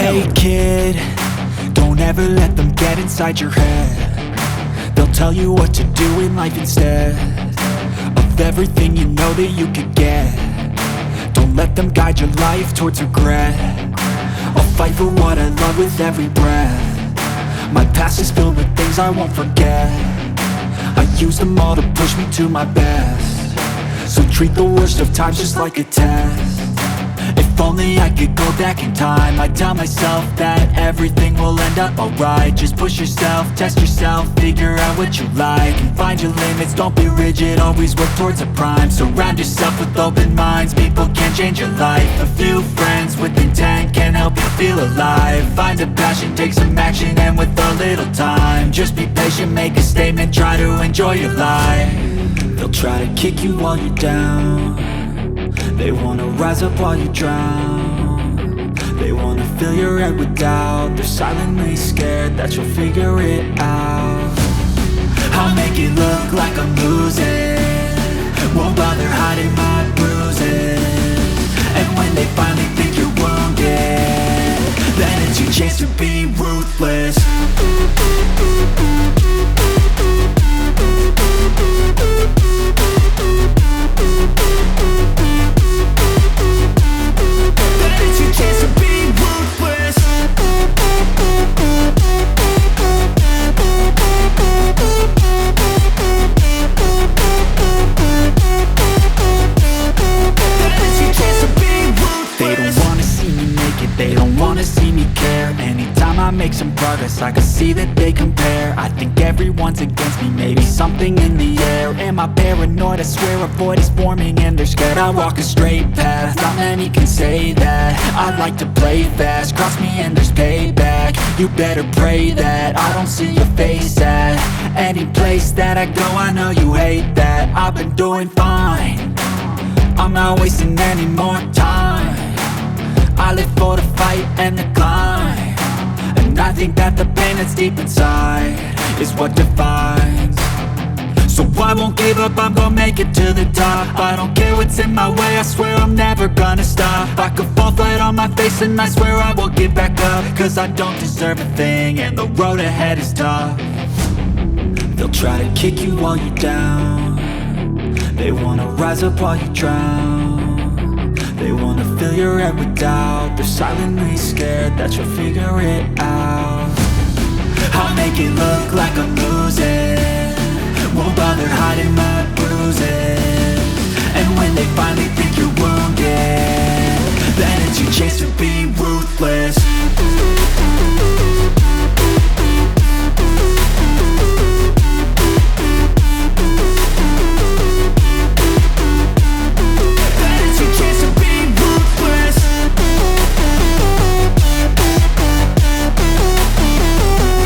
Hey kid, don't ever let them get inside your head. They'll tell you what to do in life instead of everything you know that you could get. Don't let them guide your life towards regret. I'll fight for what I love with every breath. My past is filled with things I won't forget. I use them all to push me to my best. So treat the worst of times just like a test. If only I could go back in time, I'd tell myself that everything will end up alright. Just push yourself, test yourself, figure out what you like, and find your limits, don't be rigid, always work towards a prime. Surround yourself with open minds, people can change your life. A few friends with intent can help you feel alive. Find a passion, take some action, and with a little time, just be patient, make a statement, try to enjoy your life. They'll try to kick you while you're down. They wanna rise up while you drown. They wanna fill your head with doubt. They're silently scared that you'll figure it out. I'll make it look like I'm losing, won't bother hiding my bruises. And when they finally think you're wounded, then it's your chance to be ruthless. They don't wanna see me care. Anytime I make some progress, I can see that they compare. I think everyone's against me, maybe something in the air. Am I paranoid? I swear a void is forming and they're scared I walk a straight path. Not many can say that. I like to play fast, cross me and there's payback. You better pray that I don't see your face at any place that I go. I know you hate that. I've been doing fine, I'm not wasting any more time. I live for the fight and the climb, and I think that the pain that's deep inside is what defines. So I won't give up, I'm gonna make it to the top. I don't care what's in my way, I swear I'm never gonna stop. I could fall flat on my face and I swear I will get back up, cause I don't deserve a thing and the road ahead is tough. They'll try to kick you while you're down. They wanna rise up while you drown. They wanna fill your head with doubt. They're silently scared that you'll figure it out. I'll make it look like I'm losing, won't bother hiding my bruises.